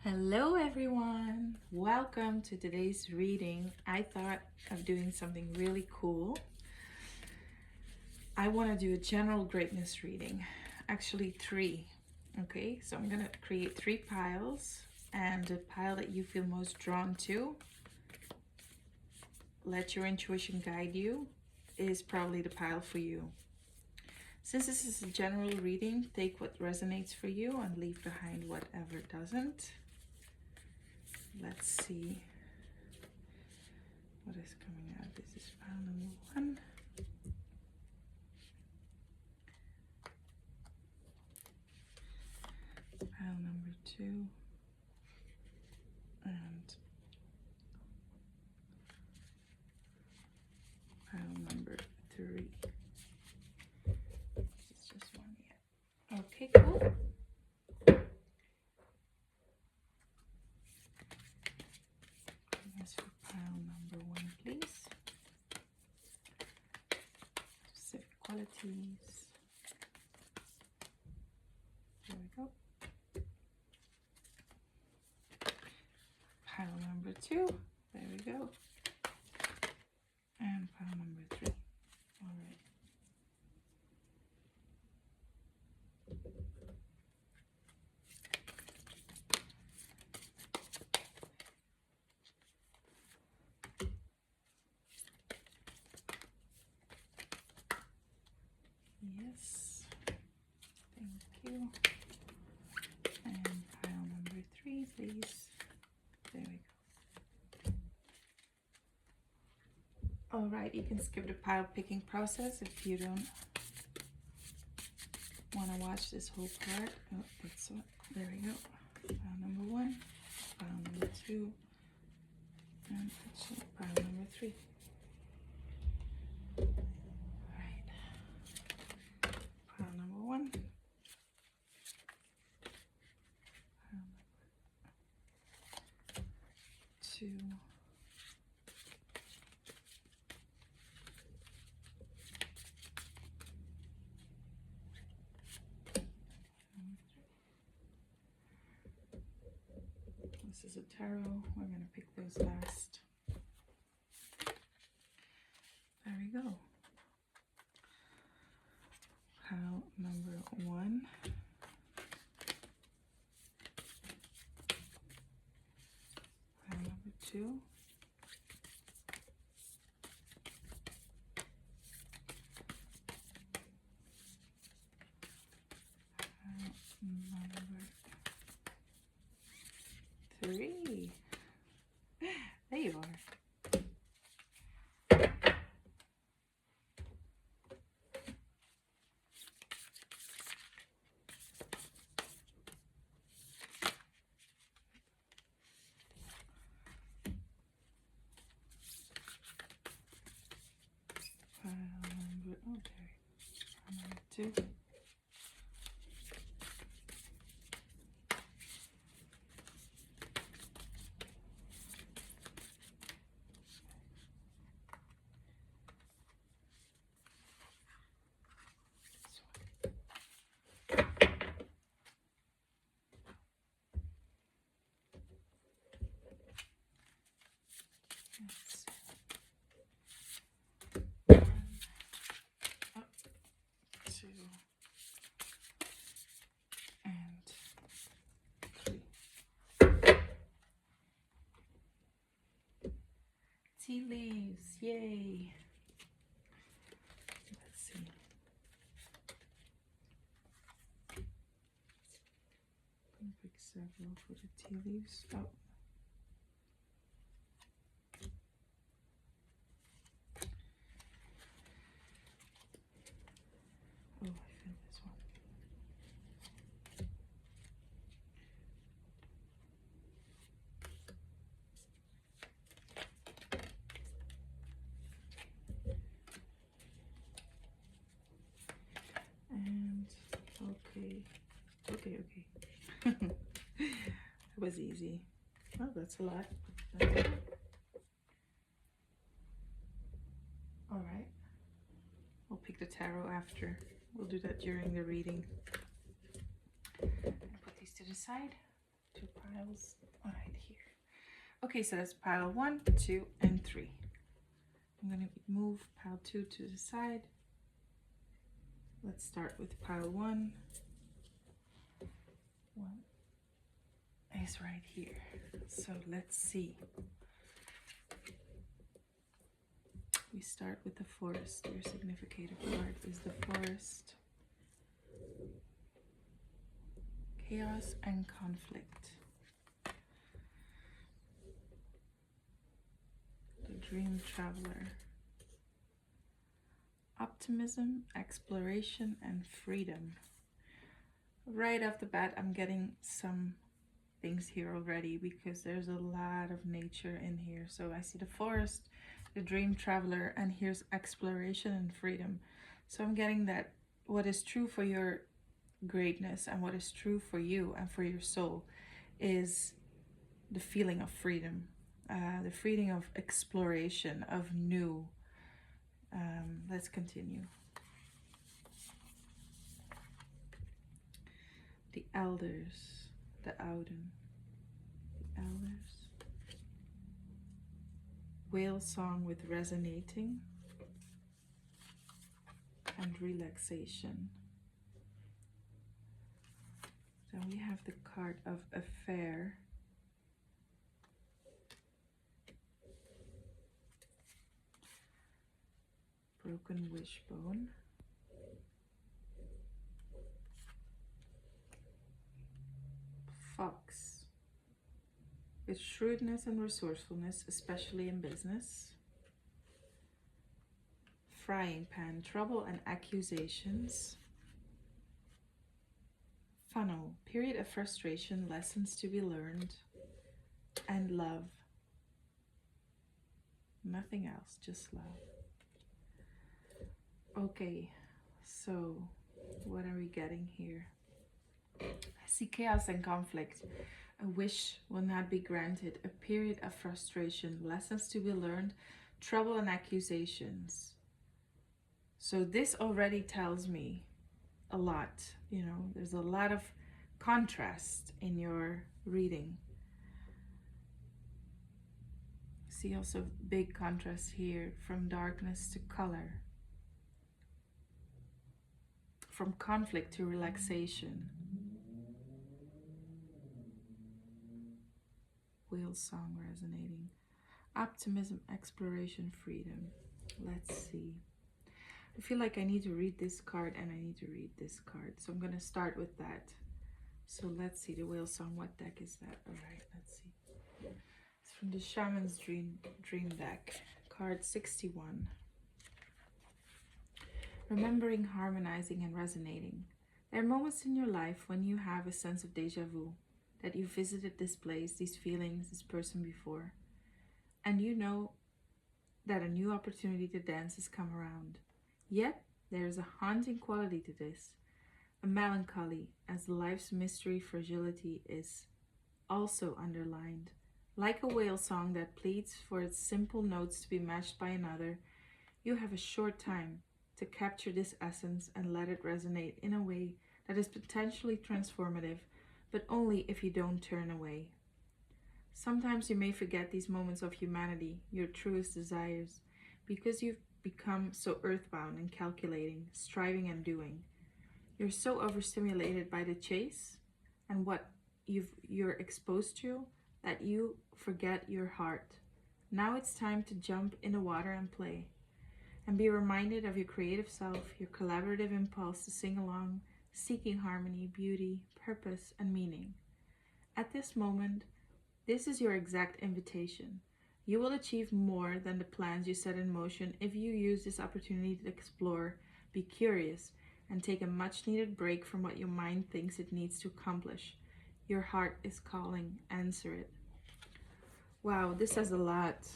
Hello everyone, welcome to today's reading. I thought of doing something really cool. I want to do a general greatness reading, actually 3. Okay, so I'm gonna create 3 piles, and the pile that you feel most drawn to, let your intuition guide you, is probably the pile for you. Since this is a general reading, take what resonates for you and leave behind whatever doesn't. Let's see what is coming out. This is pile number 1. Pile number 2. And pile number 3. This is just one yet. Okay, cool. As for pile number 1, please. Specific qualities. There we go. Pile number 2. There we go. And pile number 3. All right. Yes. Thank you. And pile number 3, please. There we go. All right, you can skip the pile picking process if you don't want to watch this whole part. Oh, that's what. There we go. Pile number 1, pile number 2, and actually pile number 3. All right. Pile number 1. Pile number 2. This is a tarot. We're going to pick those last. There we go. Pile number 1. Pile number 2. Pile number 3. There you are. Pile number, oh, there. Pile number 2. Let's see. 1, up, 2, and 3. Tea leaves, yay! Let's see. I'm gonna pick several for the tea leaves. Oh. Oh, I feel this one. And okay. It was easy. Oh, that's a lot. All right. We'll pick the tarot after. We'll do that during the reading. And put these to the side. Two piles right here. Okay, so that's pile 1, 2, and 3. I'm going to move pile 2 to the side. Let's start with pile 1. 1 is right here. So let's see. We start with the forest. Your significator card is the forest. Chaos and conflict. The dream traveler. Optimism, exploration, and freedom. Right off the bat, I'm getting some things here already because there's a lot of nature in here. So I see the forest, the dream traveler, and here's exploration and freedom. So I'm getting that what is true for your greatness and what is true for you and for your soul is the feeling of freedom, the freedom of exploration, of new. Let's continue. The elders, the ouden, the elders. Whale song with resonating and relaxation. Then we have the card of affair. Broken wishbone. Fox. With shrewdness and resourcefulness, especially in business. Frying pan, trouble and accusations. Funnel, period of frustration, lessons to be learned. And love. Nothing else, just love. Okay, so what are we getting here? I see chaos and conflict. A wish will not be granted. A period of frustration, lessons to be learned, trouble and accusations. So this already tells me a lot. You know, there's a lot of contrast in your reading. See also big contrast here from darkness to color. From conflict to relaxation. Whale song resonating. Optimism, exploration, freedom. Let's see. I feel like I need to read this card and I need to read this card. So I'm going to start with that. So let's see. The whale song. What deck is that? All right, let's see. It's from the Shaman's Dream deck. Card 61. Remembering, harmonizing, and resonating. There are moments in your life when you have a sense of deja vu, that you visited this place, these feelings, this person before, and you know that a new opportunity to dance has come around. Yet, there is a haunting quality to this, a melancholy, as life's mystery fragility is also underlined. Like a whale song that pleads for its simple notes to be matched by another, you have a short time to capture this essence and let it resonate in a way that is potentially transformative, but only if you don't turn away. Sometimes you may forget these moments of humanity, your truest desires, because you've become so earthbound and calculating, striving and doing. You're so overstimulated by the chase and what you're exposed to that you forget your heart. Now it's time to jump in the water and play. And be reminded of your creative self, your collaborative impulse to sing along, seeking harmony, beauty, purpose, and meaning. At this moment, this is your exact invitation. You will achieve more than the plans you set in motion if you use this opportunity to explore, be curious, and take a much-needed break from what your mind thinks it needs to accomplish. Your heart is calling. Answer it. Wow, this says a lot.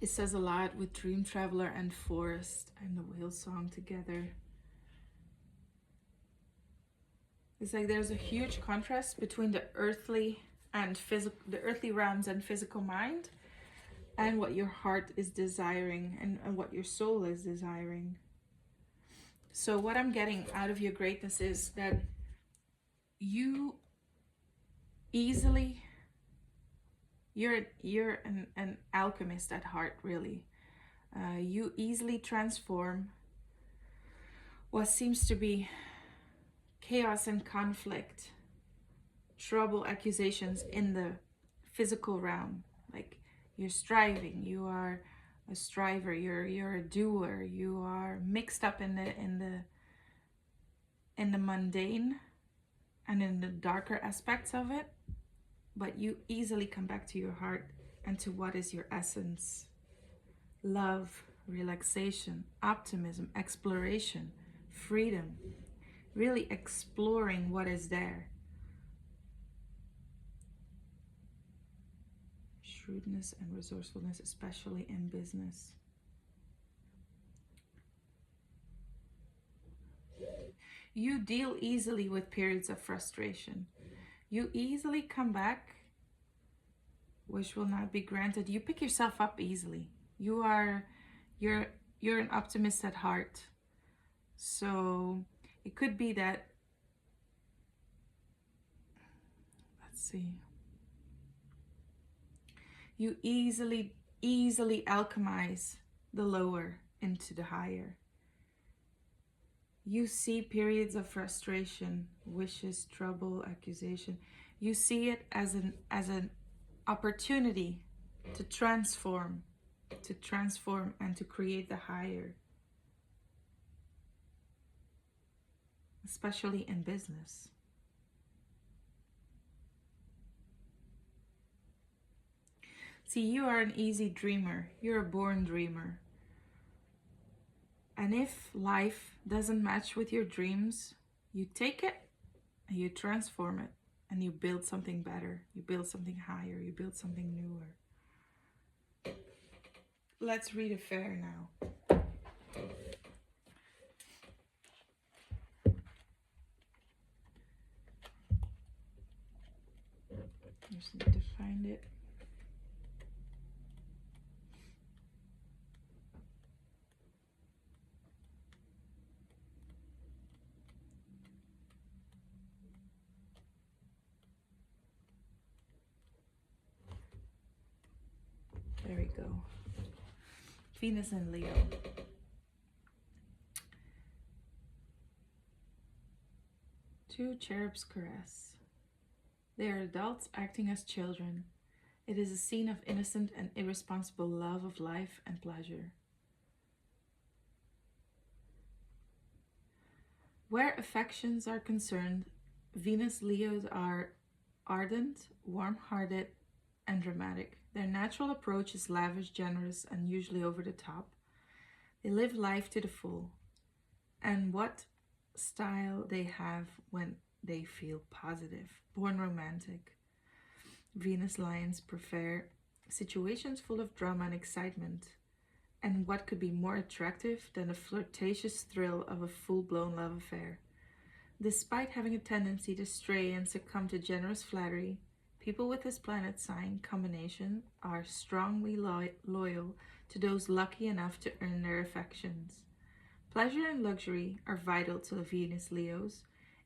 It says a lot with Dream Traveler and Forest and the whale song together. It's like there's a huge contrast between the earthly and the earthly realms and physical mind, and what your heart is desiring and what your soul is desiring. So what I'm getting out of your greatness is that you easily, you're an alchemist at heart, really. You easily transform what seems to be chaos and conflict, trouble, accusations in the physical realm. Like, you're striving, you are a striver, you're a doer, you are mixed up in the mundane and in the darker aspects of it, but you easily come back to your heart and to what is your essence. Love, relaxation, optimism, exploration, freedom, really exploring what is there. Shrewdness and resourcefulness, especially in business. You deal easily with periods of frustration. You easily come back, which will not be granted. You pick yourself up easily. You're an optimist at heart. So it could be that, let's see, you easily alchemize the lower into the higher. You see periods of frustration, wishes, trouble, accusation. You see it as an opportunity to transform and to create the higher, especially in business. See, you are an easy dreamer. You're a born dreamer. And if life doesn't match with your dreams, you take it and you transform it and you build something better. You build something higher. You build something newer. Let's read a fair now. Just need to find it. There we go. Venus and Leo. Two cherubs caress. They are adults acting as children. It is a scene of innocent and irresponsible love of life and pleasure. Where affections are concerned, Venus Leos are ardent, warm-hearted, and dramatic. Their natural approach is lavish, generous, and usually over the top. They live life to the full. And what style they have when they feel positive. Born romantic. Venus Lions prefer situations full of drama and excitement. And what could be more attractive than the flirtatious thrill of a full-blown love affair? Despite having a tendency to stray and succumb to generous flattery, people with this planet sign combination are strongly loyal to those lucky enough to earn their affections. Pleasure and luxury are vital to the Venus Leos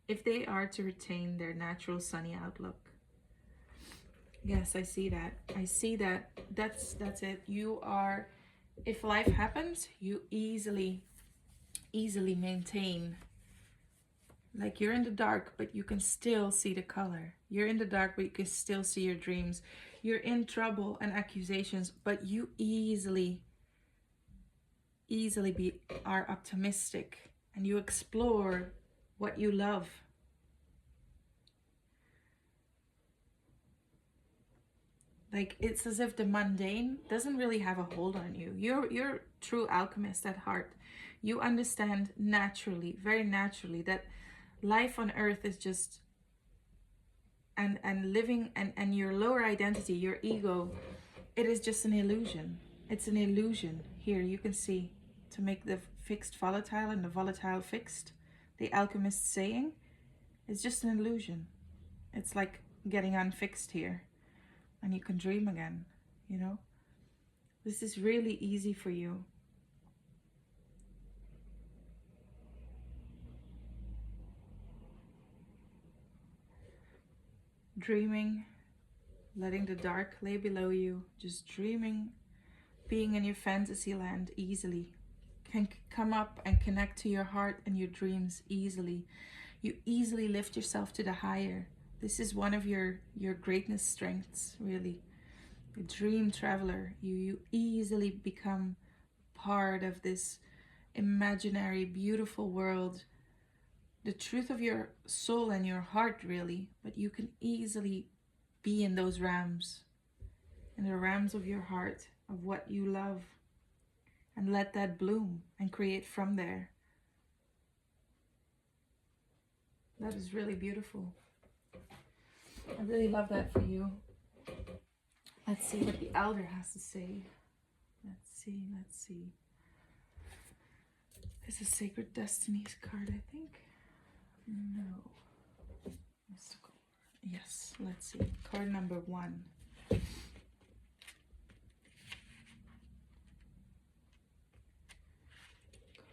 if they are to retain their natural sunny outlook. Yes, I see that. I see that. That's it. You are, if life happens, you easily maintain. Like, you're in the dark, but you can still see the color. You're in the dark, but you can still see your dreams. You're in trouble and accusations, but you easily are optimistic and you explore what you love. Like, it's as if the mundane doesn't really have a hold on you. You're true alchemist at heart. You understand naturally, very naturally, that life on earth is just and living and your lower identity, your ego, it is just an illusion. It's an illusion. Here you can see, to make the fixed volatile and the volatile fixed, the alchemist saying, it's just an illusion. It's like getting unfixed here and you can dream again, you know. This is really easy for you. dreaming, letting the dark lay below you, just dreaming, being in your fantasy land easily. Can come up and connect to your heart and your dreams easily. You easily lift yourself to the higher. This is one of your greatness strengths, really. A dream traveler. You easily become part of this imaginary, beautiful world. The truth of your soul and your heart, really. But you can easily be in those realms. In the realms of your heart, of what you love. And let that bloom and create from there. That is really beautiful. I really love that for you. Let's see what the elder has to say. Let's see. It's a Sacred Destinies card, I think. No. Yes, let's see. Card number 1.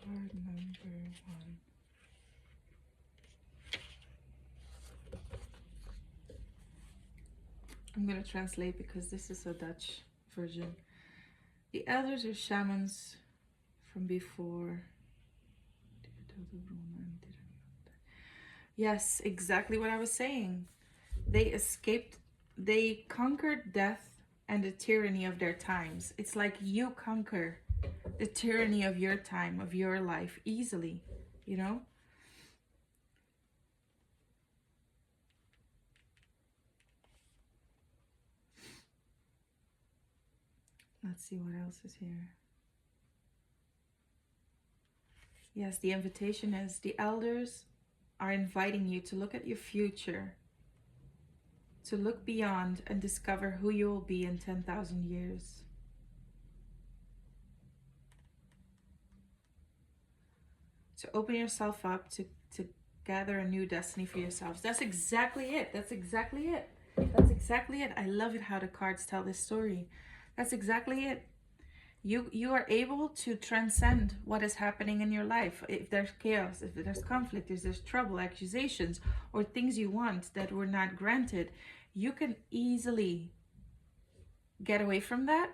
Card number 1. I'm going to translate because this is a Dutch version. The elders are shamans from before. Yes, exactly what I was saying. They escaped, they conquered death and the tyranny of their times. It's like you conquer the tyranny of your time, of your life easily, you know? Let's see what else is here. Yes, the invitation is the elders are inviting you to look at your future, to look beyond and discover who you will be in 10,000 years. To open yourself up to gather a new destiny for yourselves. That's exactly it. That's exactly it. That's exactly it. I love it how the cards tell this story. That's exactly it. You are able to transcend what is happening in your life. If there's chaos, if there's conflict, if there's trouble, accusations, or things you want that were not granted, you can easily get away from that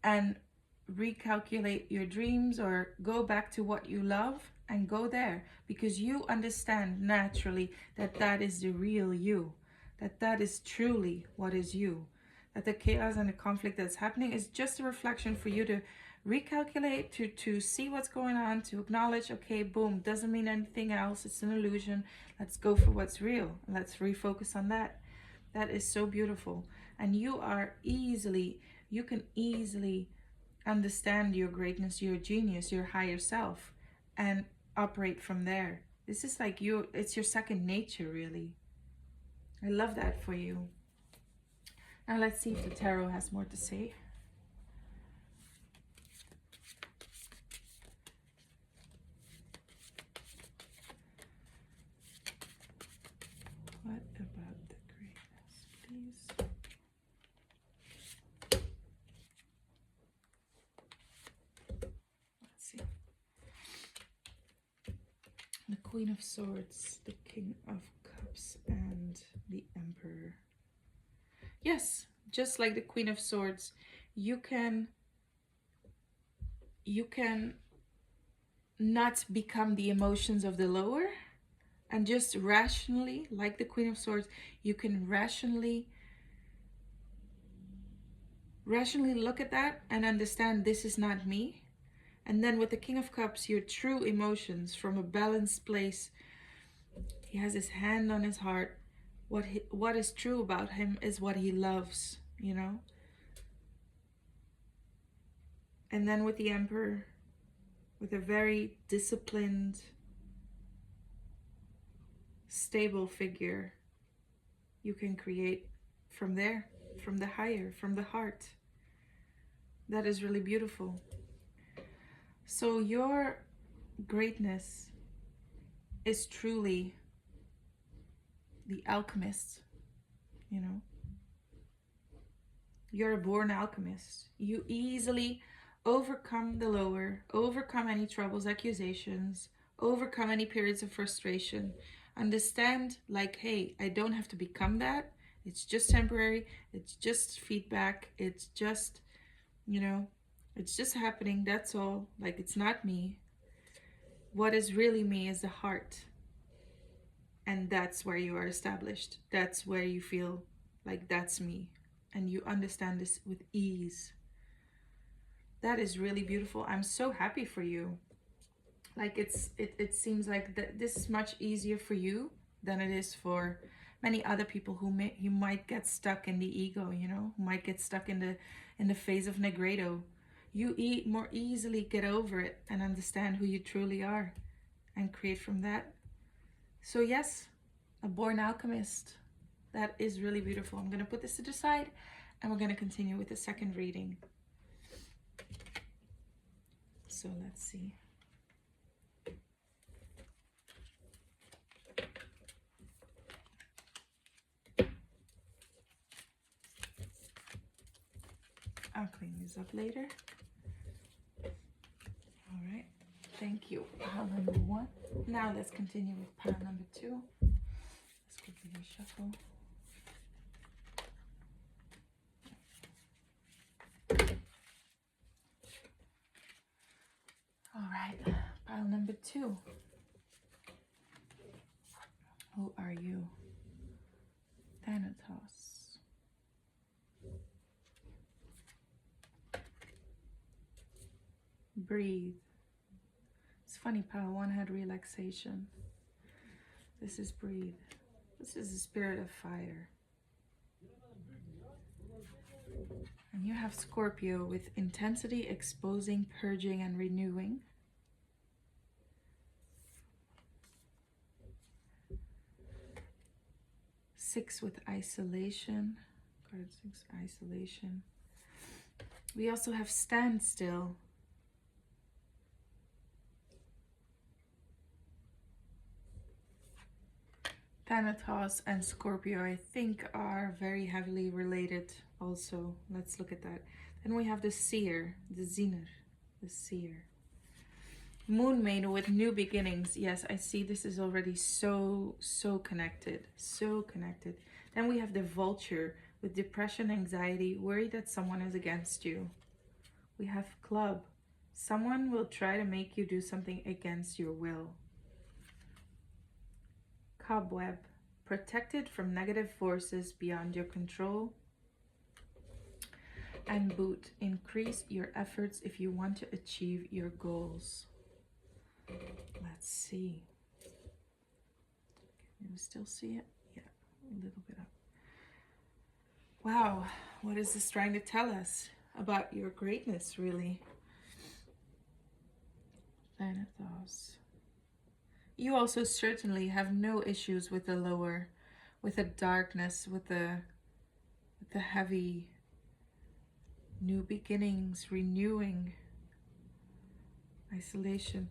and recalculate your dreams or go back to what you love and go there, because you understand naturally that that is the real you, that is truly what is you. That the chaos and the conflict that's happening is just a reflection for you to recalculate, to see what's going on, to acknowledge, okay, boom, doesn't mean anything else, it's an illusion, let's go for what's real, let's refocus on that. That is so beautiful. And you can easily understand your greatness, your genius, your higher self, and operate from there. This is like it's your second nature, really. I love that for you. Now let's see if the tarot has more to say. What about the greatness, please? Let's see. The Queen of Swords, the King of Cups, and the Emperor. Yes, just like the Queen of Swords, you can not become the emotions of the lower, and just rationally, like the Queen of Swords, you can rationally look at that and understand this is not me. And then with the King of Cups, your true emotions from a balanced place. He has his hand on his heart. What is true about him is what he loves, you know. And then with the Emperor, with a very disciplined, stable figure, you can create from there, from the higher, from the heart. That is really beautiful. So your greatness is truly the alchemist, you know. You're a born alchemist. You easily overcome the lower, overcome any troubles, accusations, overcome any periods of frustration, Understand, like, hey, I don't have to become that. It's just temporary. It's just feedback. It's just, you know, it's just happening. That's all. Like, it's not me. What is really me is the heart. And that's where you are established. That's where you feel like that's me. And you understand this with ease. That is really beautiful. I'm so happy for you. Like it seems like this is much easier for you than it is for many other people who might get stuck in the ego, who might get stuck in the phase of negredo. You more easily get over it and understand who you truly are and create from that. So yes, a born alchemist. That is really beautiful. I'm going to put this to the side and we're going to continue with the second reading. So let's see. I'll clean these up later. All right. Thank you. Pile number 1. Now let's continue with pile number 2. Let's quickly reshuffle. All right. Pile number 2. Who are you? Thanatos. Breathe. It's funny, pile 1 had relaxation. This is breathe. This is the spirit of fire. And you have Scorpio with intensity, exposing, purging, and renewing. Six with isolation. Card 6, isolation. We also have standstill. Thanatos and Scorpio, I think, are very heavily related also. Let's look at that. Then we have the seer, the ziner, the seer. Moon maiden with new beginnings. Yes, I see this is already so connected, so connected. Then we have the vulture with depression, anxiety, worry that someone is against you. We have club. Someone will try to make you do something against your will. Cobweb, protected from negative forces beyond your control. And boot, increase your efforts if you want to achieve your goals. Let's see. Can you still see it? Yeah, a little bit up. Wow, what is this trying to tell us about your greatness, really? Thanatos. You also certainly have no issues with the lower, with the darkness, with the heavy new beginnings, renewing, isolation.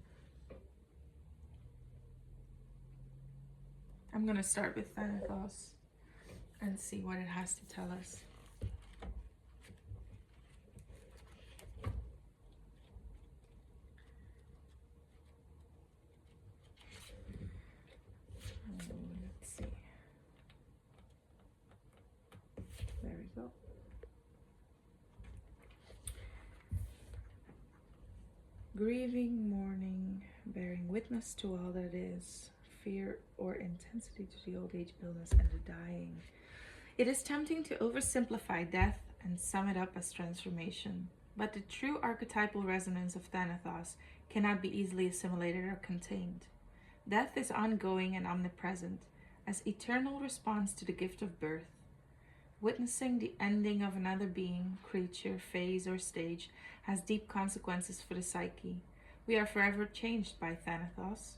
I'm going to start with Thanatos and see what it has to tell us. Let's see. There we go. Grieving, mourning, bearing witness to all that is, fear or intensity to the old age, illness, and the dying. It is tempting to oversimplify death and sum it up as transformation, but the true archetypal resonance of Thanatos cannot be easily assimilated or contained. Death is ongoing and omnipresent, as eternal response to the gift of birth. Witnessing the ending of another being, creature, phase, or stage has deep consequences for the psyche. We are forever changed by Thanatos,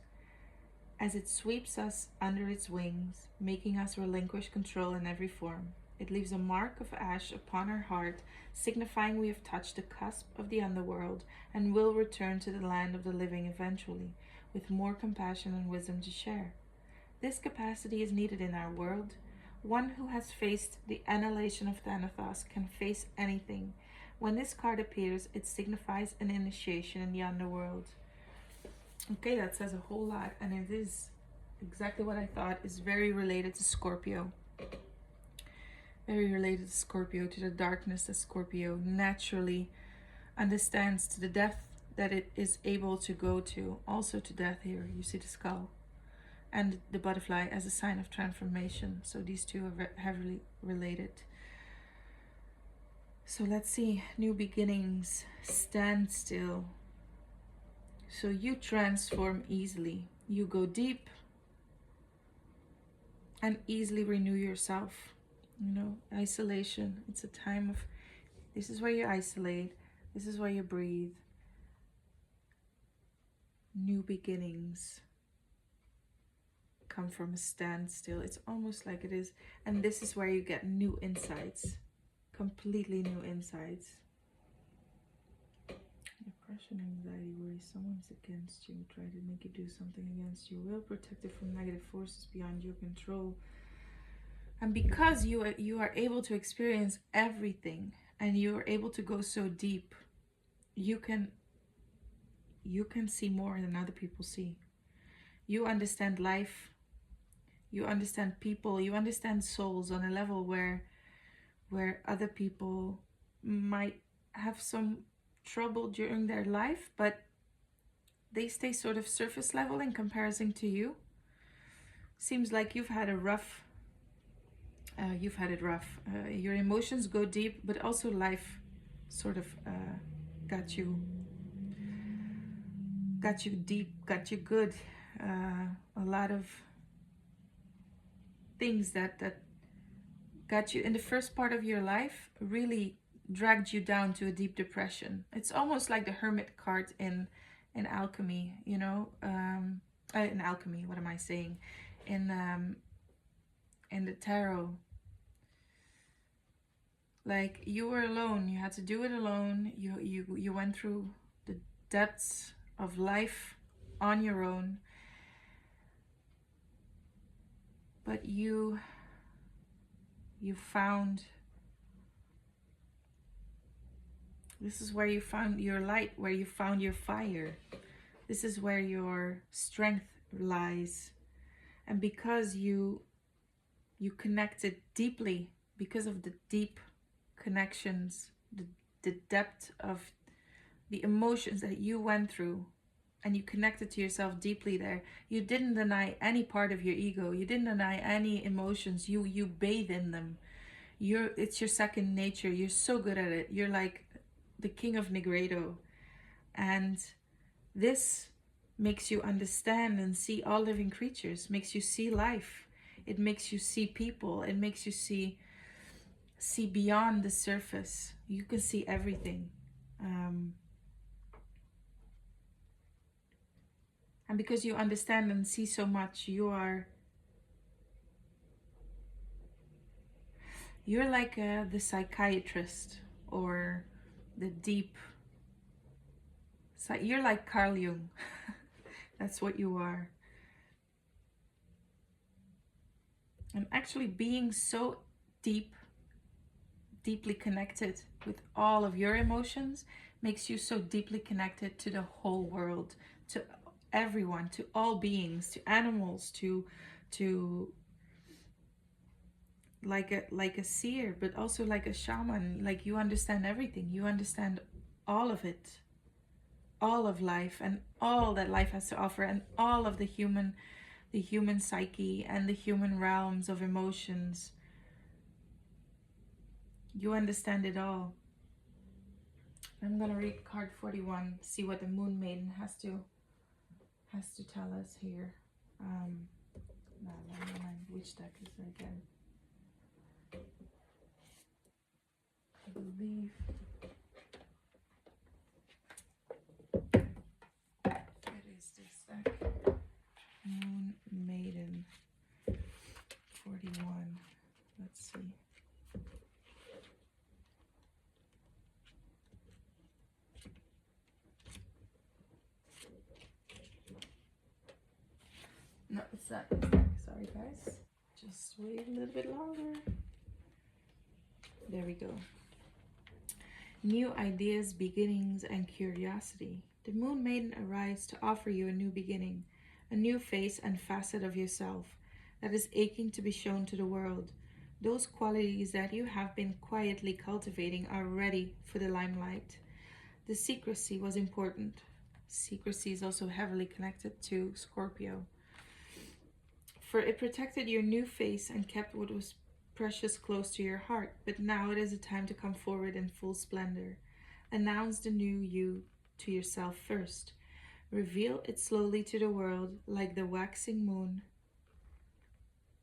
as it sweeps us under its wings, making us relinquish control in every form. It leaves a mark of ash upon our heart, signifying we have touched the cusp of the underworld and will return to the land of the living eventually, with more compassion and wisdom to share. This capacity is needed in our world. One who has faced the annihilation of Thanatos can face anything. When this card appears, it signifies an initiation in the underworld. Okay, that says a whole lot, and it is exactly what I thought, is very related to Scorpio. Very related to Scorpio, to the darkness that Scorpio naturally understands, to the depth that it is able to go to. Also to death here, you see the skull. And the butterfly as a sign of transformation. So these two are heavily related. So let's see, new beginnings, stand still. So you transform easily. You go deep and easily renew yourself. You know, isolation, it's a time of, this is where you isolate, this is where you breathe. New beginnings come from a standstill. It's almost like it is, and this is where you get new insights, completely new insights. Depression, anxiety, worry, someone's against you, try to make you do something against you, will protected from negative forces beyond your control. And because you are able to experience everything, and you are able to go so deep, you can see more than other people see. You understand life, you understand people, you understand souls on a level where other people might have some trouble during their life, but they stay sort of surface level in comparison to you. Seems like you've had a rough, your emotions go deep, but also life sort of got you deep, got you good. A lot of things that got you in the first part of your life really dragged you down to a deep depression. It's almost like the Hermit card in alchemy, you know. In alchemy, what am I saying? In the tarot. Like, you were alone, you had to do it alone. You went through the depths of life on your own, but you found, this is where you found your light, where you found your fire. This is where your strength lies. And because you connected deeply, because of the deep connections, the depth of the emotions that you went through, and you connected to yourself deeply there, you didn't deny any part of your ego, you didn't deny any emotions, you bathe in them. It's your second nature. You're so good at it. You're like the king of Negredo. And this makes you understand and see all living creatures, makes you see life. It makes you see people. It makes you see beyond the surface. You can see everything. And because you understand and see so much, you're like the psychiatrist, or the deep. You're like Carl Jung. That's what you are. And actually being so deeply connected with all of your emotions makes you so deeply connected to the whole world, to everyone, to all beings, to animals, to like a seer, but also like a shaman. Like, you understand everything. You understand all of it, all of life, and all that life has to offer, and all of the human psyche and the human realms of emotions. You understand it all. I'm gonna read card 41, see what the Moon Maiden has to tell us here. No, which deck is it again? I believe it is this deck. Moon Maiden 41. Let's see. No, it's not this deck. Sorry, guys. Just wait a little bit longer. There we go. New ideas, beginnings, and curiosity. The Moon Maiden arrives to offer you a new beginning, a new face and facet of yourself that is aching to be shown to the world. Those qualities that you have been quietly cultivating are ready for the limelight. The secrecy was important. Secrecy is also heavily connected to Scorpio. For it protected your new face and kept what was precious close to your heart. But now it is a time to come forward in full splendor. Announce the new you to yourself first. Reveal it slowly to the world like the waxing moon.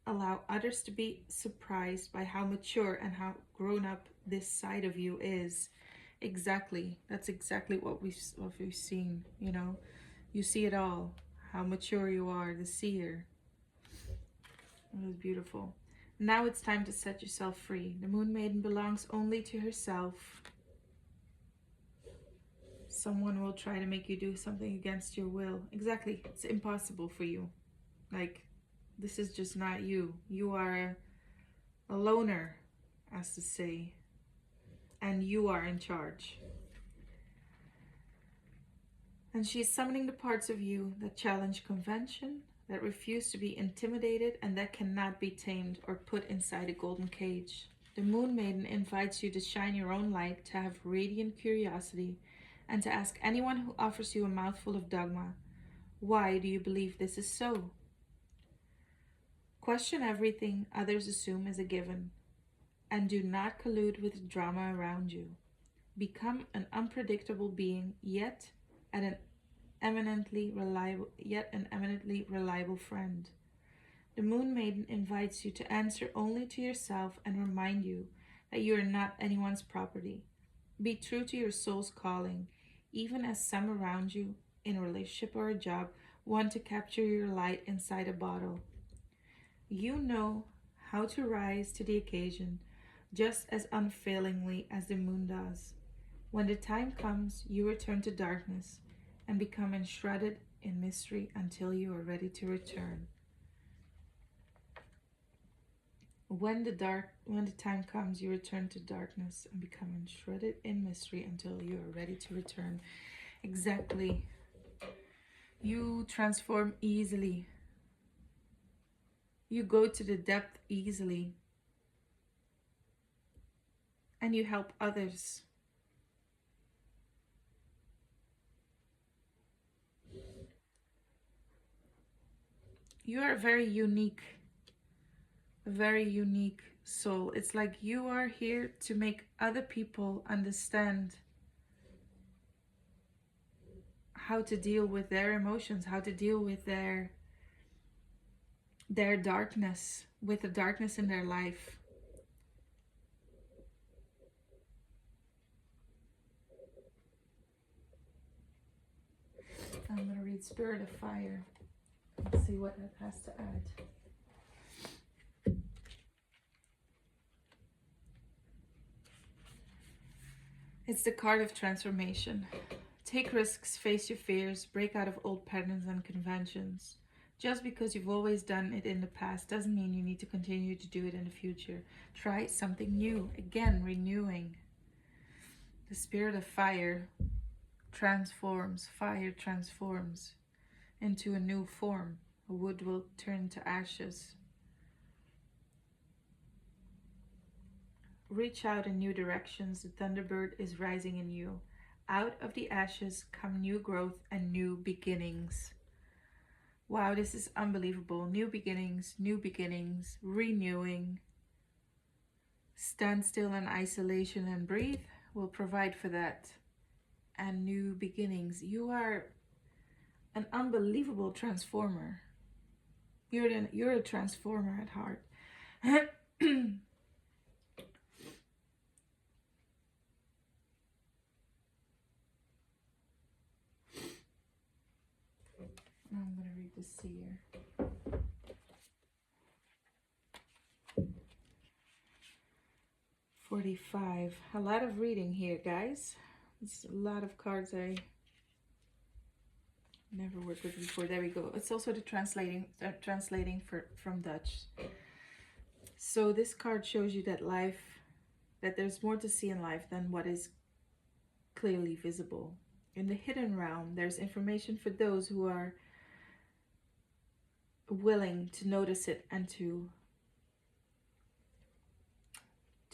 Allow others to be surprised by how mature and how grown up this side of you is. Exactly. That's exactly what we've seen, you know. You see it all. How mature you are, the seer. It was beautiful. Now it's time to set yourself free. The Moon Maiden belongs only to herself. Someone will try to make you do something against your will. Exactly. It's impossible for you. Like, this is just not you. You are a loner, as to say. And you are in charge. And she is summoning the parts of you that challenge convention, that refuse to be intimidated, and that cannot be tamed or put inside a golden cage. The Moon Maiden invites you to shine your own light, to have radiant curiosity, and to ask anyone who offers you a mouthful of dogma, why do you believe this is so? Question everything others assume is a given, and do not collude with the drama around you. Become an unpredictable being, yet an eminently reliable friend. The Moon Maiden invites you to answer only to yourself and remind you that you are not anyone's property. Be true to your soul's calling, even as some around you, in a relationship or a job, want to capture your light inside a bottle. You know how to rise to the occasion just as unfailingly as the moon does. When the time comes, you return to darkness and become enshrouded in mystery until you are ready to return. When the time comes, you return to darkness and become enshrouded in mystery until you are ready to return. Exactly. You transform easily. You go to the depth easily. And you help others. You are very a very unique soul. It's like you are here to make other people understand how to deal with their emotions, how to deal with their darkness, with the darkness in their life. I'm going to read Spirit of Fire. Let's see what that has to add. It's the card of transformation. Take risks, face your fears, break out of old patterns and conventions. Just because you've always done it in the past doesn't mean you need to continue to do it in the future. Try something new. Again, renewing. The Spirit of Fire transforms. Fire transforms into a new form. Wood will turn to ashes. Reach out in new directions. The Thunderbird is rising in you. Out of the ashes come new growth and new beginnings. Wow, this is unbelievable. New beginnings, renewing. Stand still in isolation and breathe will provide for that. And new beginnings. You are an unbelievable transformer. You're a transformer at heart. I'm going to read the Seer. $45. A lot of reading here, guys. It's a lot of cards I never worked with before. There we go. It's also the translating from Dutch. So this card shows you that there's more to see in life than what is clearly visible. In the hidden realm, there's information for those who are willing to notice it and to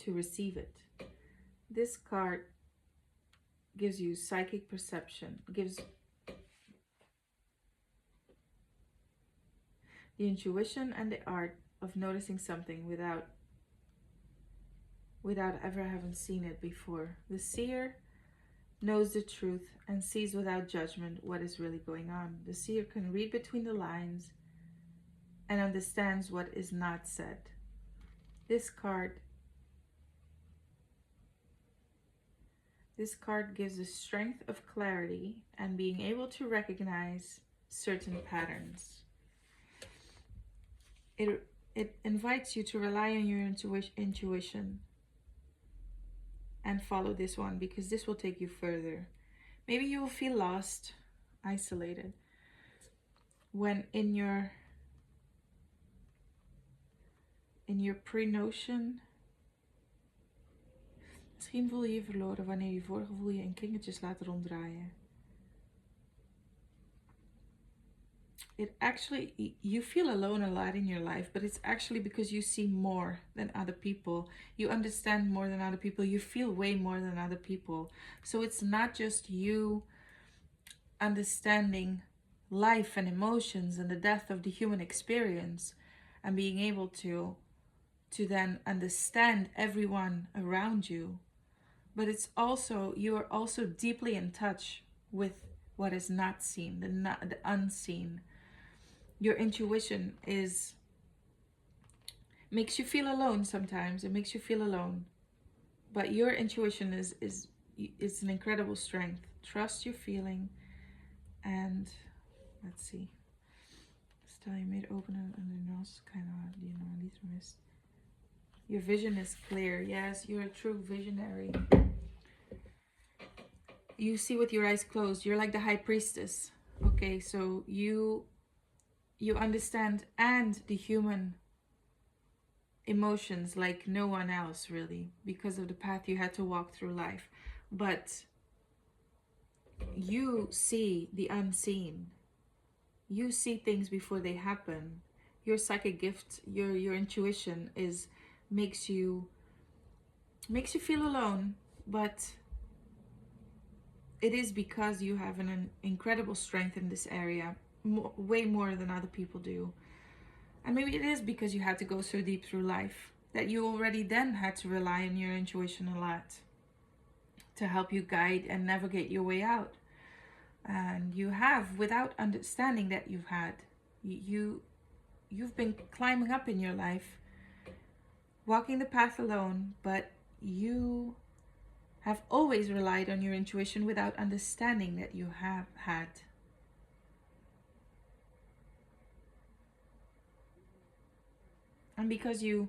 receive it. This card gives you psychic perception, gives the intuition and the art of noticing something without ever having seen it before. The seer knows the truth and sees without judgment what is really going on. The seer can read between the lines and understands what is not said. This card gives the strength of clarity and being able to recognize certain patterns. It invites you to rely on your intuition and follow this one, because this will take you further. Maybe you will feel lost, isolated, when in your pre-notion. Misschien voel je je verloren wanneer je vorige gevoel je in kringetjes laat ronddraaien. It actually, you feel alone a lot in your life, but it's actually because you see more than other people. You understand more than other people. You feel way more than other people. So it's not just you understanding life and emotions and the depth of the human experience and being able to then understand everyone around you, but it's also, you are also deeply in touch with what is not seen, the unseen. Your intuition makes you feel alone sometimes. It makes you feel alone, but your intuition is an incredible strength. Trust your feeling, and let's see. Stel je meer open en de nos kind of, niet mist. Your vision is clear. Yes, you're a true visionary. You see with your eyes closed. You're like the high priestess. Okay, so you understand and the human emotions like no one else, really, because of the path you had to walk through life. But you see the unseen. You see things before they happen. Your psychic gift, your intuition makes you feel alone, but it is because you have an incredible strength in this area, way more than other people do. And maybe it is because you had to go so deep through life that you already then had to rely on your intuition a lot to help you guide and navigate your way out. And you have, without understanding that you've been climbing up in your life, walking the path alone, but you have always relied on your intuition without understanding that you have had. And because you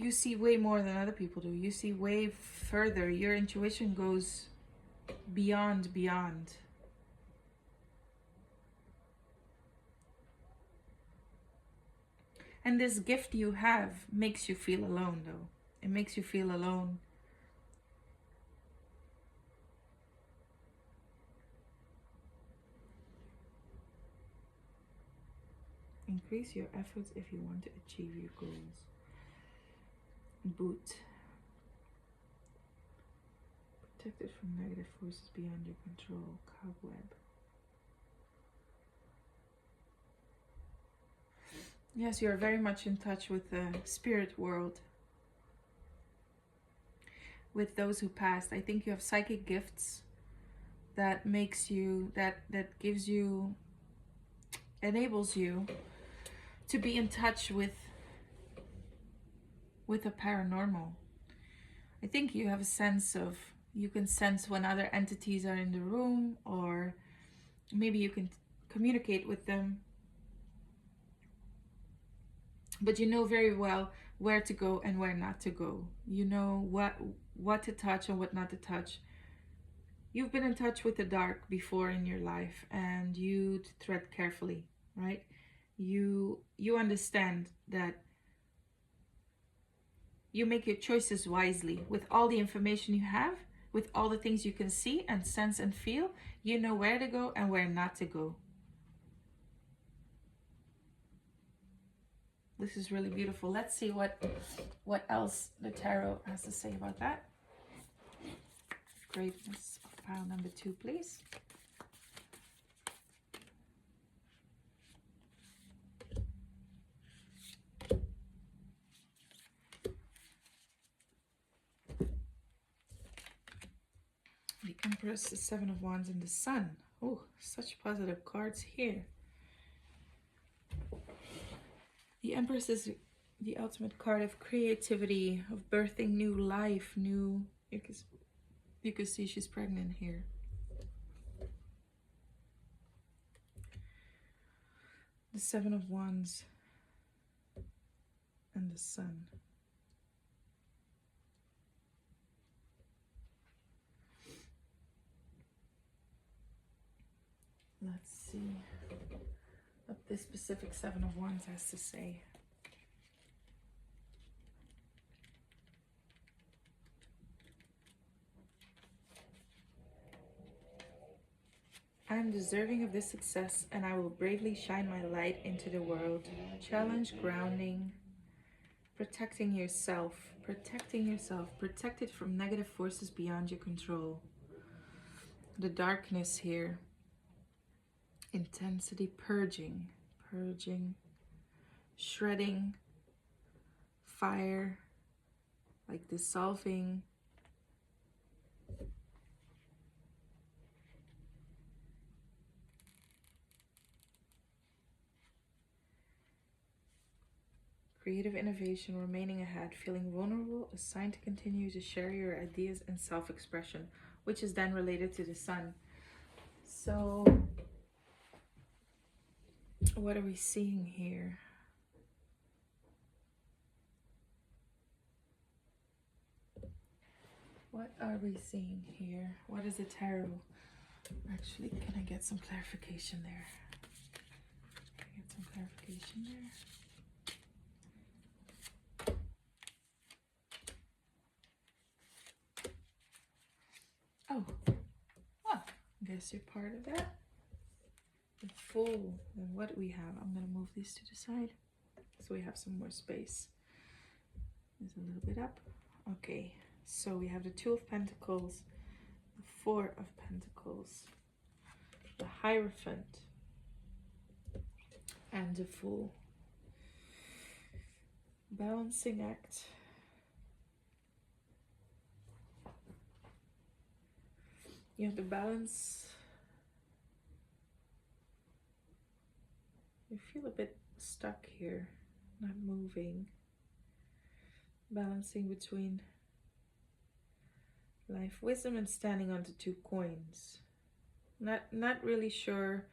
see way more than other people do, you see way further, your intuition goes beyond. And this gift you have makes you feel alone, though. It makes you feel alone. Increase your efforts if you want to achieve your goals. Boot. Protected from negative forces beyond your control. Cobweb. Yes, you are very much in touch with the spirit world. With those who passed. I think you have psychic gifts that makes you, that gives you, enables you to be in touch with a paranormal. I think you have a sense of, you can sense when other entities are in the room, or maybe you can communicate with them. But you know very well where to go and where not to go. You know what to touch and what not to touch. You've been in touch with the dark before in your life, and you tread carefully, right? You understand that you make your choices wisely with all the information you have, with all the things you can see and sense and feel. You know where to go and where not to go. This is really beautiful. Let's see what else the tarot has to say about that. Greatness of pile number 2, please. The Empress, the 7 of Wands, and the Sun. Oh, such positive cards here. The Empress is the ultimate card of creativity, of birthing new life, new... You can see she's pregnant here. The 7 of Wands and the Sun. Let's see what this specific 7 of Wands has to say. I am deserving of this success, and I will bravely shine my light into the world. Challenge, grounding, protecting yourself, protected from negative forces beyond your control. The darkness here, intensity, purging, shredding, fire, like dissolving. Creative innovation, remaining ahead, feeling vulnerable, a sign to continue to share your ideas and self-expression, which is then related to the Sun. So, what are we seeing here? What are we seeing here? What is the tarot? Actually, can I get some clarification there? Can I get some clarification there? Oh, well, I guess you're part of that. The Fool. Then what do we have? I'm going to move these to the side so we have some more space. There's a little bit up. Okay, so we have the 2 of Pentacles, the 4 of Pentacles, the Hierophant, and the Fool. Balancing act. You have to balance. You feel a bit stuck here, not moving. Balancing between life, wisdom, and standing on the 2 coins. Not really sure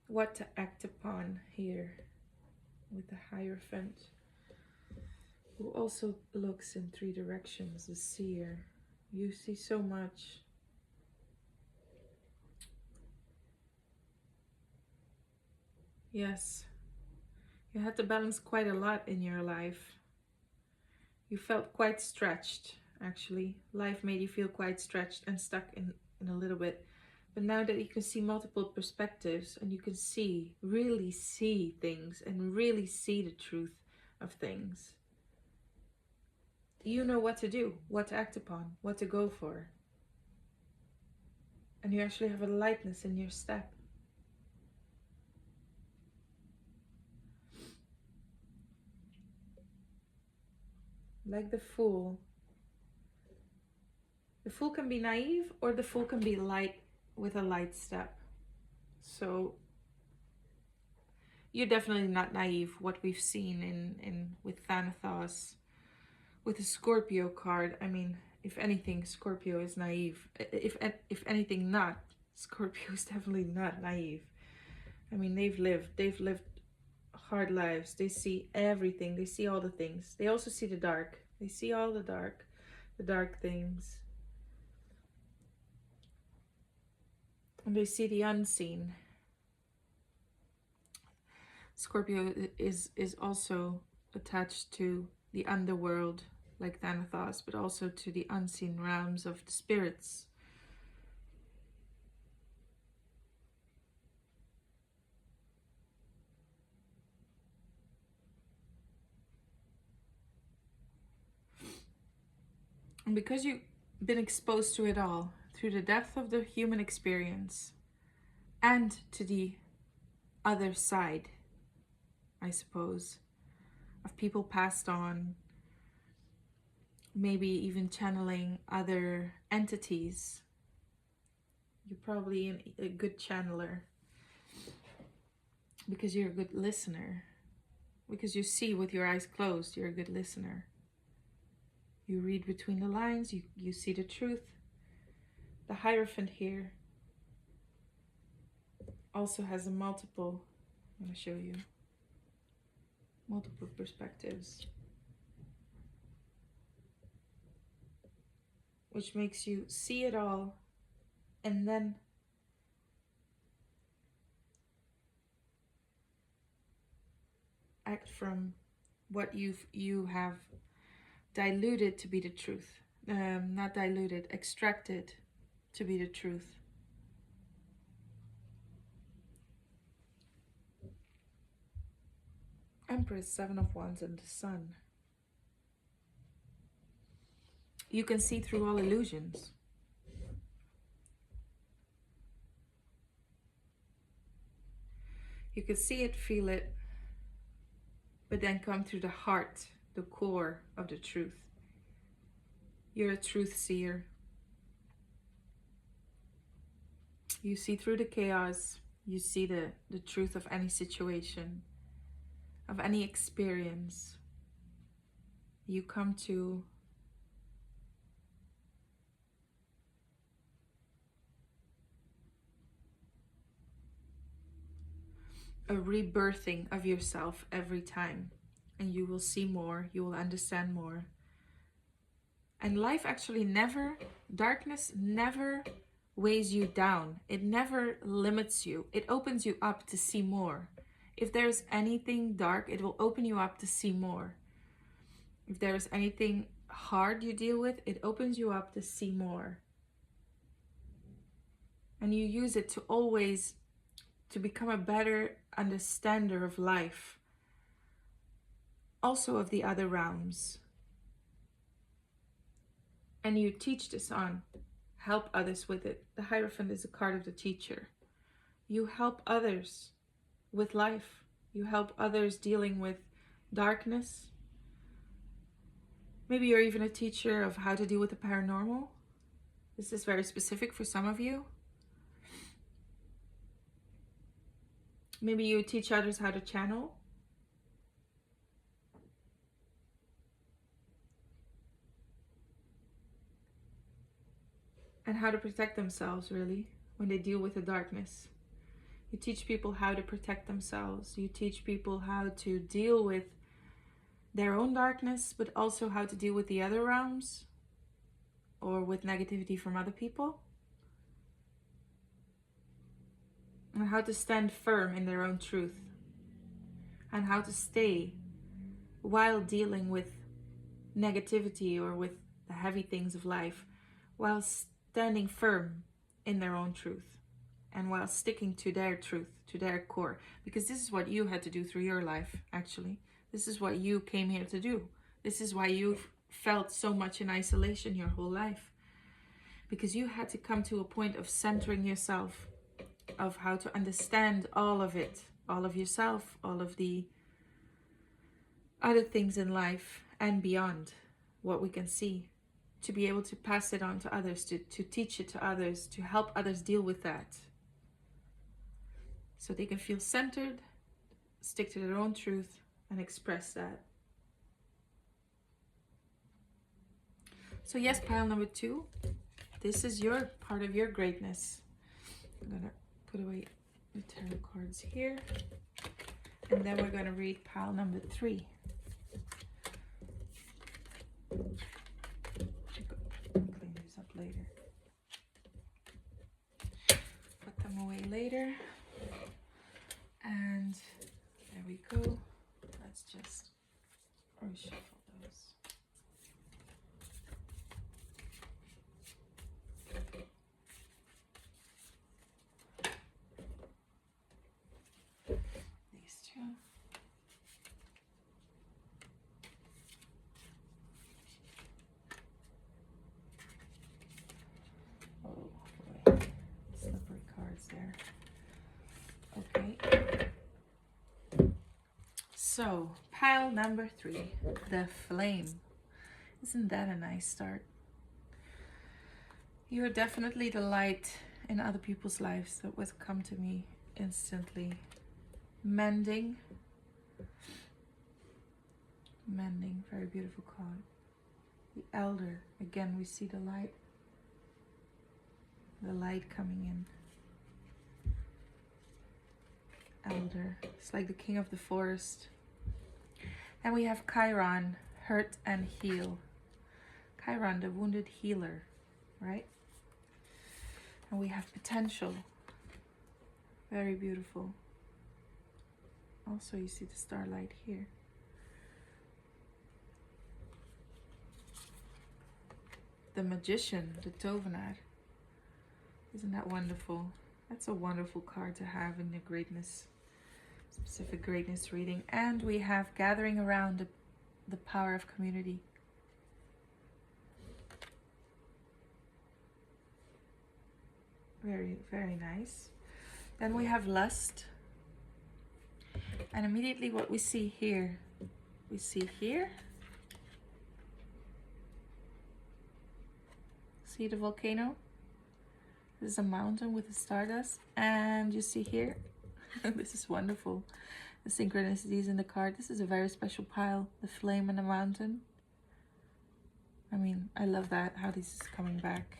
what to act upon here with the Hierophant, who also looks in 3 directions, the Seer. You see so much. Yes, you had to balance quite a lot in your life. You felt quite stretched, actually. Life made you feel quite stretched and stuck in a little bit. But now that you can see multiple perspectives and you can really see things and really see the truth of things, you know what to do, what to act upon, what to go for. And you actually have a lightness in your step. Like the Fool. The Fool can be naive, or the Fool can be light with a light step. So you're definitely not naive. What we've seen in with Thanatos, with the Scorpio card. I mean, if anything, Scorpio is naive. If anything, not. Scorpio is definitely not naive. I mean, they've lived hard lives. They see everything. They see all the things. They also see the dark. They see all the dark things. And they see the unseen. Scorpio is also attached to the underworld, like Thanatos, but also to the unseen realms of the spirits. And because you've been exposed to it all, through the depth of the human experience, and to the other side, I suppose, of people passed on, maybe even channeling other entities. You're probably a good channeler because you're a good listener. Because you see with your eyes closed, you're a good listener. You read between the lines, you see the truth. The Hierophant here also has a multiple, I'm going to show you, multiple perspectives, which makes you see it all and then act from what you have diluted to be the truth. Not diluted, extracted to be the truth. Empress, Seven of Wands, and the Sun. You can see through all illusions. You can see it, feel it, but then come through the heart, the core of the truth. You're a truth seer. You see through the chaos. You see the truth of any situation, of any experience. You come to a rebirthing of yourself every time, and you will see more, you will understand more. And life actually never, darkness never weighs you down. It never limits you. It opens you up to see more. If there's anything dark, it will open you up to see more. If there's anything hard you deal with, it opens you up to see more. And you use it to always, to become a better understander of life. Also of the other realms. And you teach this on. Help others with it. The Hierophant is a card of the teacher. You help others with life. You help others dealing with darkness. Maybe you're even a teacher of how to deal with the paranormal. This is very specific for some of you. Maybe you teach others how to channel. And how to protect themselves, really, when they deal with the darkness. You teach people how to protect themselves. You teach people how to deal with their own darkness, but also how to deal with the other realms or with negativity from other people. And how to stand firm in their own truth. And how to stay while dealing with negativity or with the heavy things of life, while standing firm in their own truth and while sticking to their truth, to their core. Because this is what you had to do through your life, actually. This is what you came here to do. This is why you've felt so much in isolation your whole life. Because you had to come to a point of centering yourself, of how to understand all of it, all of yourself, all of the other things in life and beyond what we can see, to be able to pass it on to others, to teach it to others, to help others deal with that. So they can feel centered, stick to their own truth, and express that. So yes, pile number 2, this is your part of your greatness. I'm gonna put away the tarot cards here, and then we're gonna read pile number 3. Clean these up later. Put them away later. And there we go. Let's just reshuffle those. These two. So, pile number 3, the flame. Isn't that a nice start? You're definitely the light in other people's lives. That would come to me instantly. Mending. Mending, very beautiful card. The elder, again we see the light. The light coming in. Elder, it's like the king of the forest. And we have Chiron, hurt and heal. Chiron, the wounded healer, right? And we have potential, very beautiful. Also you see the starlight here. The magician, the tovenaar. Isn't that wonderful? That's a wonderful card to have in the greatness, specific greatness reading. And we have gathering around the power of community. Very, very nice. Then we have lust. And immediately what we see here, see the volcano? This is a mountain with the stardust. And you see here, this is wonderful. The synchronicities in the card. This is a very special pile. The flame and the mountain. I mean, I love that, how this is coming back.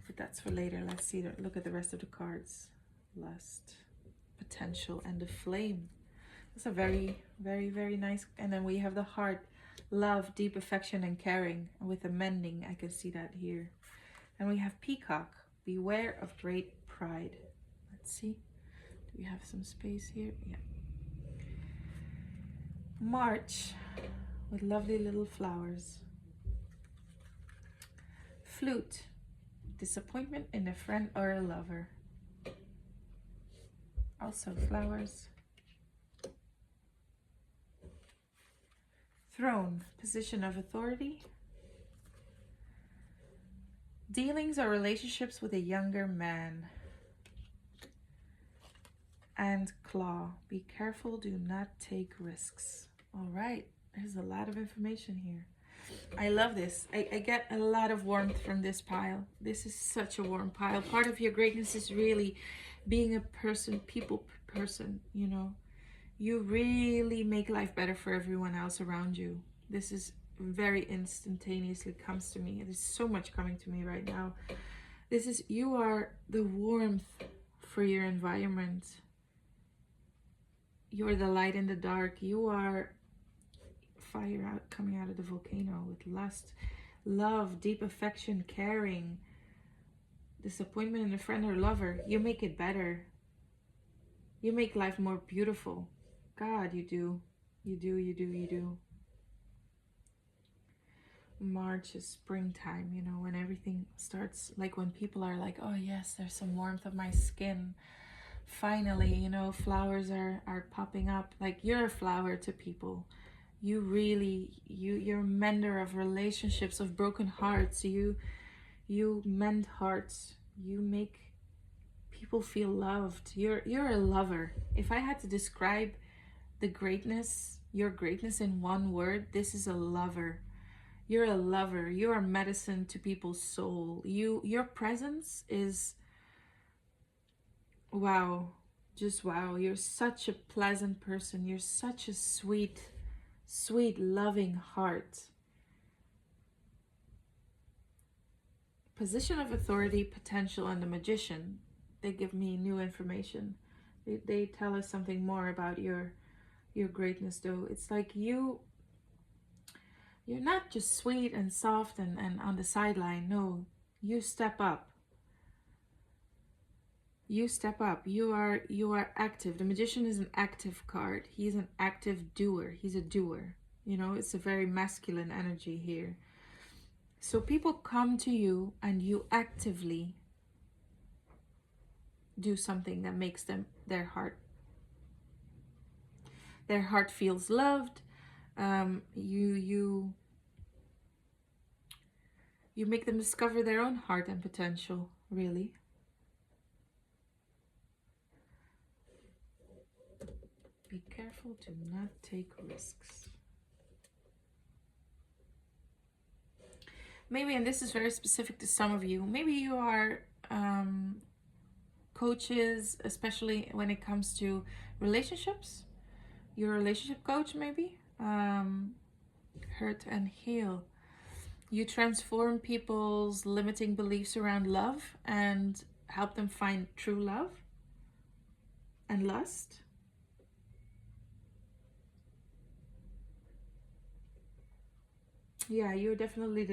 But that's for later. Let's see, look at the rest of the cards. Lust, potential, and the flame. That's a very, very, very nice. And then we have the heart, love, deep affection and caring. And with the mending, I can see that here. And we have peacock, beware of great pride. Let's see, do we have some space here? Yeah. March, with lovely little flowers. Flute, disappointment in a friend or a lover. Also flowers. Throne, position of authority. Dealings or relationships with a younger man. And claw, be careful, do not take risks. All right, there's a lot of information here. I love this. I get a lot of warmth from this pile. This is such a warm pile. Part of your greatness is really being a person, people person, you know. You really make life better for everyone else around you. This is very instantaneously comes to me. There's so much coming to me right now. This is, you are the warmth for your environment. You're the light in the dark. You are fire out coming out of the volcano with lust, love, deep affection, caring, disappointment in a friend or lover. You make it better. You make life more beautiful. God, you do. You do, you do, you do. March is springtime, you know, when everything starts, like when people are like, oh yes, there's some warmth of my skin. Finally, you know, flowers are popping up. Like, you're a flower to people. You really, you're a mender of relationships, of broken hearts. You mend hearts. You make people feel loved. You're a lover. If I had to describe the greatness, your greatness in one word, this is a lover. You're a lover. You are medicine to people's soul. Your presence is wow. Just wow. You're such a pleasant person. You're such a sweet, sweet, loving heart. Position of authority, potential, and the magician. They give me new information. They tell us something more about your greatness, though. It's like you're not just sweet and soft and on the sideline. No, you step up. You step up. You are active. The magician is an active card. He's an active doer. He's a doer. You know, it's a very masculine energy here. So people come to you and you actively do something that makes them their heart feels loved. You make them discover their own heart and potential, really. Be careful, do not take risks. Maybe, and this is very specific to some of you, maybe you are coaches, especially when it comes to relationships. You're a relationship coach, maybe. Hurt and heal. You transform people's limiting beliefs around love and help them find true love and lust. Yeah, you're definitely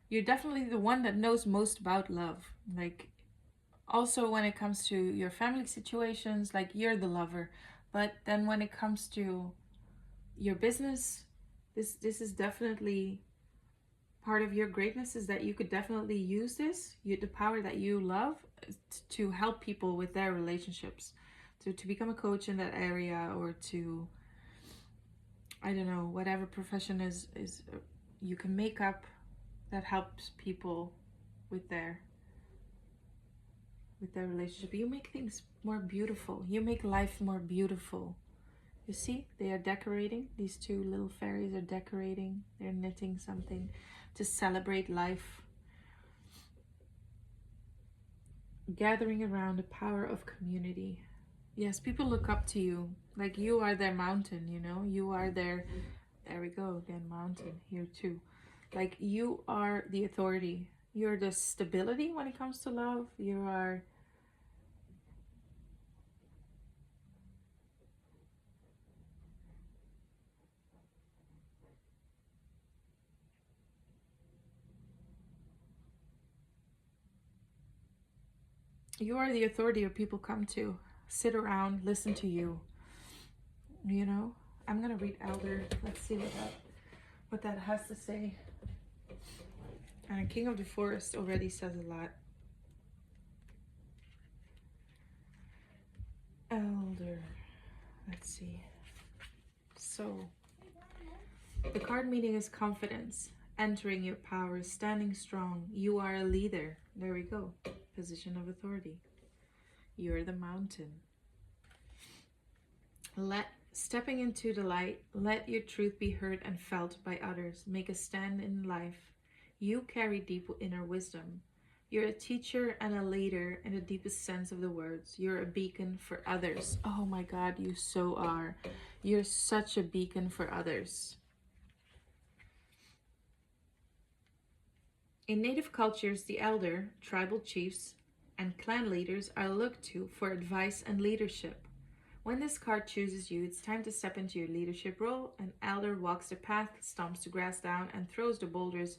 you're definitely the one that knows most about love. Like, also when it comes to your family situations, like, you're the lover. But then when it comes to your business, this is definitely part of your greatness, is that you could definitely use the power that you love to help people with their relationships, to become a coach in that area, or to, I don't know, whatever profession is you can make up that helps people with their relationship. You make things more beautiful. You make life more beautiful. You see, they are decorating. These two little fairies are decorating. They're knitting something to celebrate life. Gathering around the power of community. Yes, people look up to you. Like, you are their mountain, you know? You are their, there we go again, mountain here too. Like, you are the authority. You're the stability when it comes to love. You are the authority where people come to sit around, listen to you. You know, I'm gonna read Elder. Let's see what that has to say. And King of the Forest already says a lot. Elder. Let's see. So, the card meaning is confidence, entering your power, standing strong. You are a leader. There we go. Position of authority. You're the mountain. Stepping into the light, let your truth be heard and felt by others. Make a stand in life. You carry deep inner wisdom. You're a teacher and a leader in the deepest sense of the words. You're a beacon for others. Oh my God, you so are. You're such a beacon for others. In native cultures, the elder, tribal chiefs, and clan leaders are looked to for advice and leadership. When this card chooses you, it's time to step into your leadership role. An elder walks the path, stomps the grass down, and throws the boulders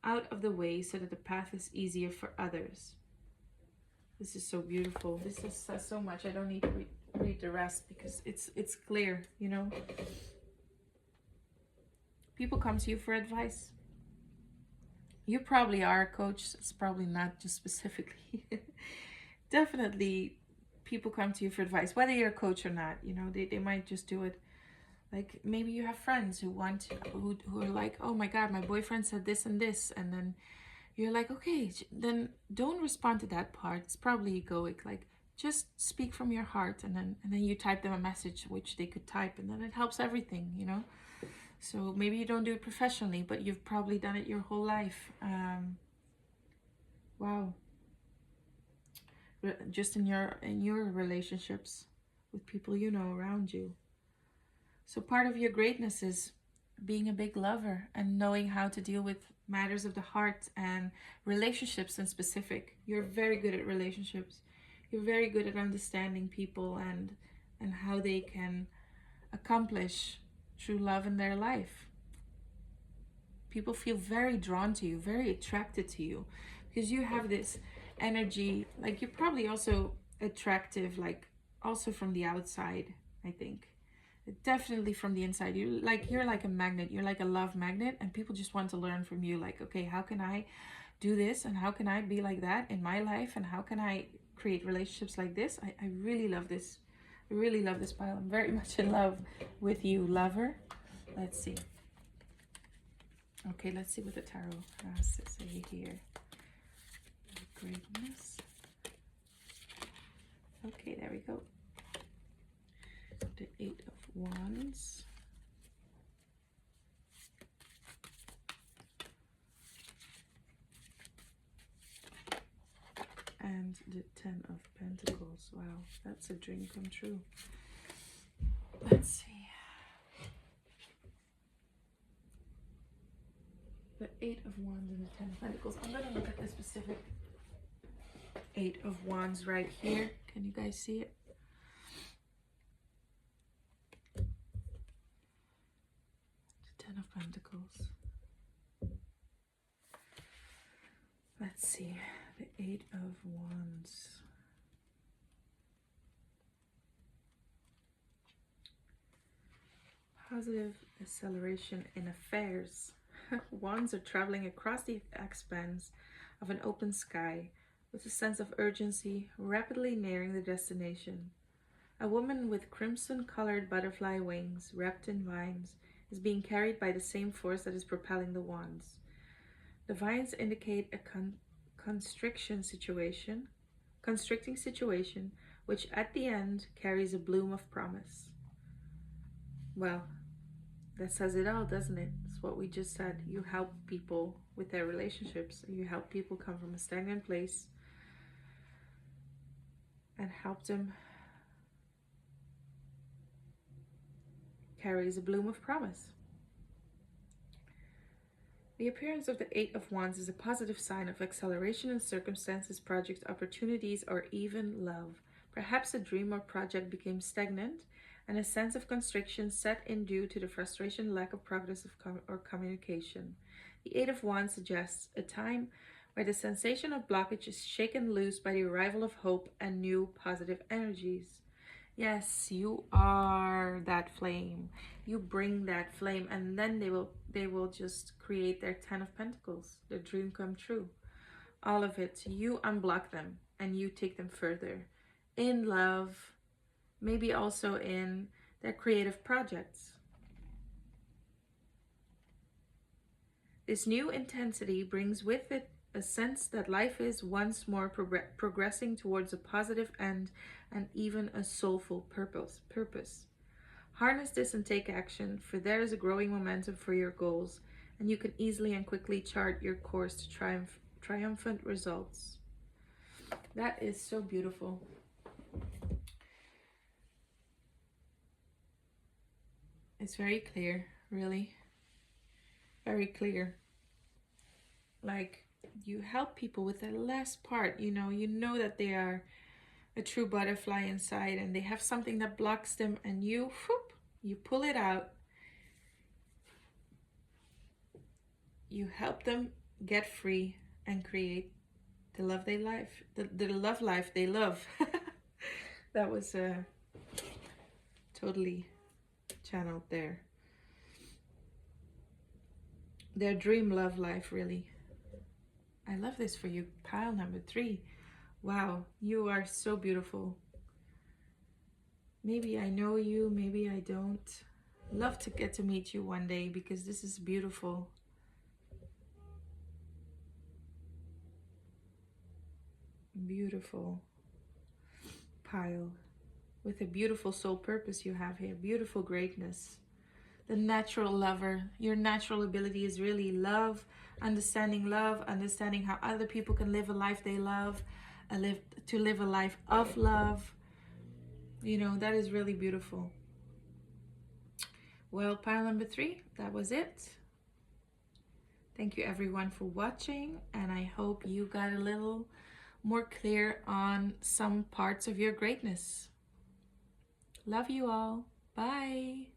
out of the way so that the path is easier for others. This is so beautiful. This says so much. I don't need to read the rest because it's clear, you know. People come to you for advice. You probably are a coach. It's probably not just specifically. Definitely people come to you for advice, whether you're a coach or not. You know, they might just do it. Like, maybe you have friends who are like, oh my God, my boyfriend said this and this, and then you're like, okay, then don't respond to that part. It's probably egoic. Like, just speak from your heart, and then you type them a message which they could type, and then it helps everything, you know. So maybe you don't do it professionally, but you've probably done it your whole life. Wow. Just in your relationships with people you know around you. So part of your greatness is being a big lover and knowing how to deal with matters of the heart and relationships in specific. You're very good at relationships. You're very good at understanding people and how they can accomplish true love in their life. People feel very drawn to you, very attracted to you, because you have this energy. Like, you're probably also attractive, like, also from the outside, I think. Definitely from the inside. You're like a magnet. You're like a love magnet, and people just want to learn from you. Like, okay, how can I do this, and how can I be like that in my life, and how can I create relationships like this? I really love this. I really love this pile. I'm very much in love with you, lover. Let's see. Okay, let's see what the tarot has to say here. Greatness. Okay, there we go. the Eight of Wands. And the Ten of Pentacles. Wow, that's a dream come true. Let's see. The Eight of Wands and the Ten of Pentacles. I'm going to look at the specific Eight of Wands right here. Can you guys see it? The Ten of Pentacles. Let's see. The Eight of Wands. Positive acceleration in affairs. Wands are traveling across the expanse of an open sky with a sense of urgency, rapidly nearing the destination. A woman with crimson-colored butterfly wings wrapped in vines is being carried by the same force that is propelling the wands. The vines indicate a constricting situation, which at the end carries a bloom of promise. Well, that says it all, doesn't it? It's what we just said. You help people with their relationships. You help people come from a stagnant place and help them carries a bloom of promise. The appearance of the Eight of Wands is a positive sign of acceleration in circumstances, projects, opportunities, or even love. Perhaps a dream or project became stagnant, and a sense of constriction set in due to the frustration, lack of progress or communication. The Eight of Wands suggests a time where the sensation of blockage is shaken loose by the arrival of hope and new positive energies. Yes, you are that flame. You bring that flame, and then they will just create their Ten of Pentacles, their dream come true. All of it. You unblock them and you take them further in love, maybe also in their creative projects. This new intensity brings with it a sense that life is once more progressing towards a positive end and even a soulful purpose. Harness this and take action, for there is a growing momentum for your goals, and you can easily and quickly chart your course to triumphant results. That is so beautiful. It's very clear, really. Very clear. Like, you help people with the last part, you know that they are a true butterfly inside and they have something that blocks them, and you pull it out. You help them get free and create the love they life, the love life they love. That was totally channeled there. Their dream love life, really. I love this for you, pile number 3. Wow, you are so beautiful. Maybe I know you, maybe I don't. Love to get to meet you one day, because this is beautiful. Beautiful pile with a beautiful soul purpose you have here. Beautiful greatness. The natural lover. Your natural ability is really love, understanding how other people can live a life they love, to live a life of love. That is really beautiful. Well, pile number 3, that was it. Thank you everyone for watching, and I hope you got a little more clear on some parts of your greatness. Love you all. Bye.